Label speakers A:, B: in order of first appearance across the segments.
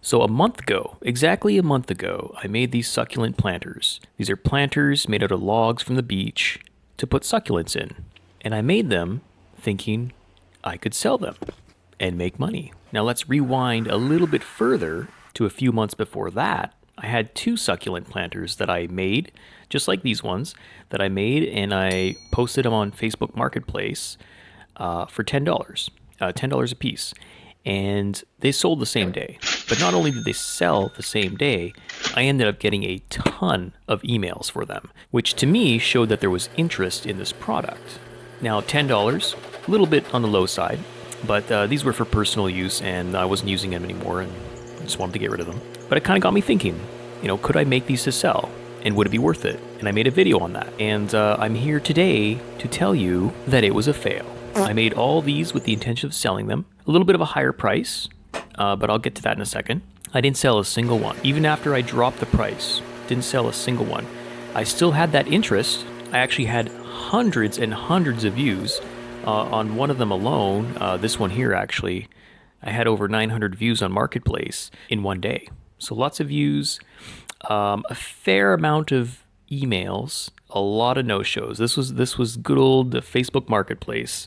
A: So a month ago, exactly a month ago, I made these succulent planters. These are planters made out of logs from the beach to put succulents in. And I made them thinking I could sell them and make money. Now let's rewind a little bit further to a few months before that. I had two succulent planters that I made, just like these ones, that I made, and I posted them on Facebook Marketplace for $10, $10 a piece. And they sold the same day. But not only did they sell the same day, I ended up getting a ton of emails for them, which to me showed that there was interest in this product. Now, $10, a little bit on the low side, but these were for personal use, and I wasn't using them anymore, and I just wanted to get rid of them. But it kind of got me thinking, could I make these to sell? And would it be worth it? And I made a video on that. And I'm here today to tell you that it was a fail. I made all these with the intention of selling them. A little bit of a higher price, but I'll get to that in a second. I didn't sell a single one. Even after I dropped the price, didn't sell a single one. I still had that interest. I actually had hundreds and hundreds of views on one of them alone. This one here, actually, I had over 900 views on Marketplace in one day. So lots of views, a fair amount of emails, a lot of no-shows. This was good old Facebook Marketplace.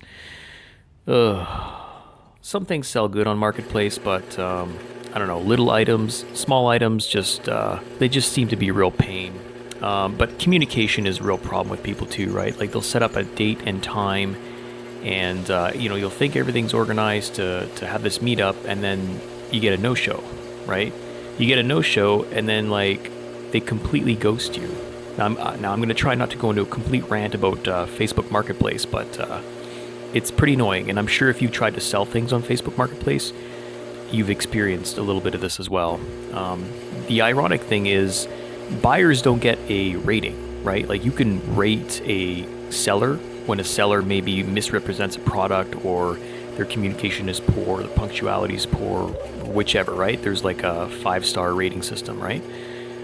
A: Some things sell good on Marketplace, but I don't know, little items, small items, they just seem to be a real pain. But communication is a real problem with people too, right? Like they'll set up a date and time, and you'll think everything's organized to have this meetup, and then you get a no-show, right? You get a no-show, and then like they completely ghost you. Now I'm going to try not to go into a complete rant about Facebook Marketplace, but it's pretty annoying. And I'm sure if you've tried to sell things on Facebook Marketplace, you've experienced a little bit of this as well. The ironic thing is buyers don't get a rating, right? Like you can rate a seller when a seller maybe misrepresents a product, or their communication is poor, the punctuality is poor, whichever, right? There's like a 5-star rating system, right?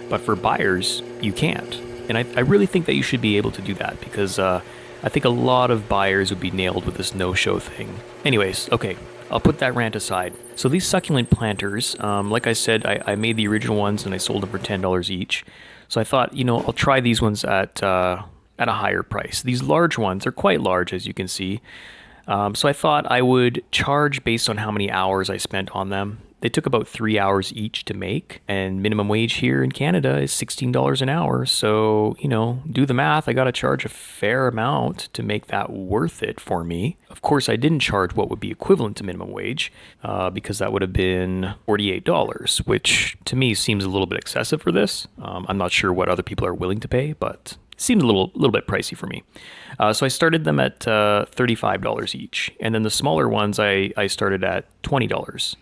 A: But for buyers, you can't. And I really think that you should be able to do that, because I think a lot of buyers would be nailed with this no-show thing. Anyways, okay, I'll put that rant aside. So these succulent planters, like I said, I made the original ones and I sold them for $10 each. So I thought, I'll try these ones at a higher price. These large ones are quite large, as you can see. So I thought I would charge based on how many hours I spent on them. They took about 3 hours each to make, and minimum wage here in Canada is $16 an hour. So, do the math. I got to charge a fair amount to make that worth it for me. Of course, I didn't charge what would be equivalent to minimum wage, because that would have been $48, which to me seems a little bit excessive for this. I'm not sure what other people are willing to pay, but it seemed a little bit pricey for me. So I started them at $35 each, and then the smaller ones I started at $20.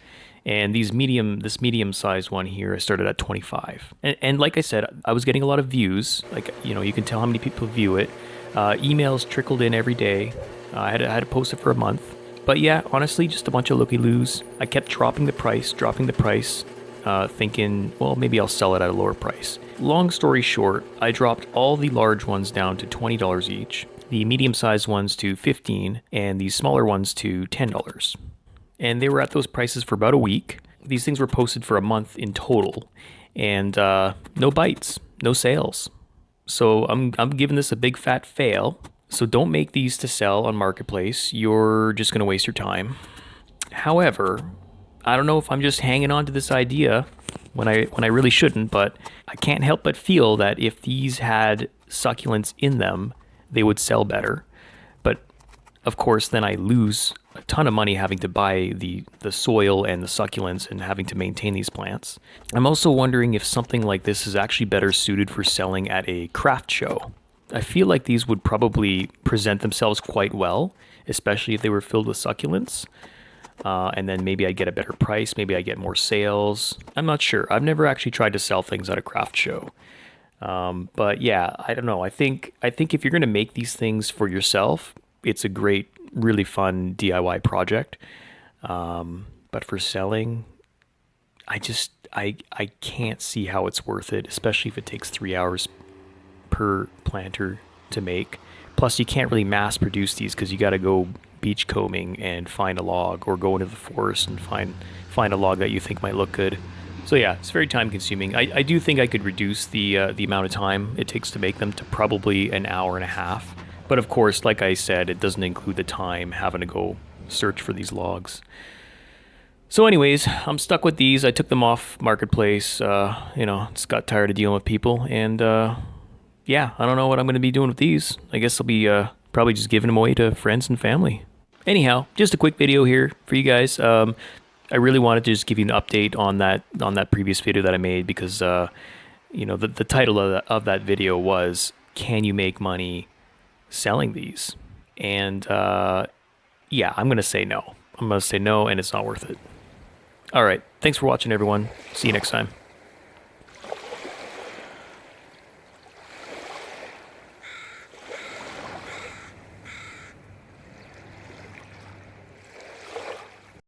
A: And this medium-sized one here, I started at 25. And like I said, I was getting a lot of views. Like, you can tell how many people view it. Emails trickled in every day. I had to post it for a month. But yeah, honestly, just a bunch of looky-loos. I kept dropping the price, thinking, well, maybe I'll sell it at a lower price. Long story short, I dropped all the large ones down to $20 each, the medium-sized ones to $15, and the smaller ones to $10. And they were at those prices for about a week. These things were posted for a month in total, and no bites, no sales. So I'm giving this a big fat fail. So don't make these to sell on Marketplace. You're just going to waste your time. However, I don't know if I'm just hanging on to this idea when I really shouldn't, but I can't help but feel that if these had succulents in them, they would sell better. But of course, then I lose a ton of money having to buy the soil and the succulents and having to maintain these plants. I'm also wondering if something like this is actually better suited for selling at a craft show. I feel like these would probably present themselves quite well, especially if they were filled with succulents. And then maybe I get a better price, maybe I get more sales. I'm not sure. I've never actually tried to sell things at a craft show. But yeah, I don't know. I think if you're going to make these things for yourself, it's a great, really fun DIY project. But for selling, I can't see how it's worth it, especially if it takes 3 hours per planter to make. Plus, you can't really mass produce these because you got to go beach combing and find a log, or go into the forest and find a log that you think might look good. So yeah, it's very time consuming. I do think I could reduce the amount of time it takes to make them to probably an hour and a half. But of course, like I said, it doesn't include the time having to go search for these logs. So, anyways, I'm stuck with these. I took them off marketplace. Just got tired of dealing with people, and yeah, I don't know what I'm going to be doing with these. I guess I'll be probably just giving them away to friends and family. Anyhow, just a quick video here for you guys. I really wanted to just give you an update on that previous video that I made because the title of that video was "Can you make money selling these?" And yeah, I'm gonna say no. I'm gonna say no, and it's not worth it. All right, thanks for watching, everyone. See you next time.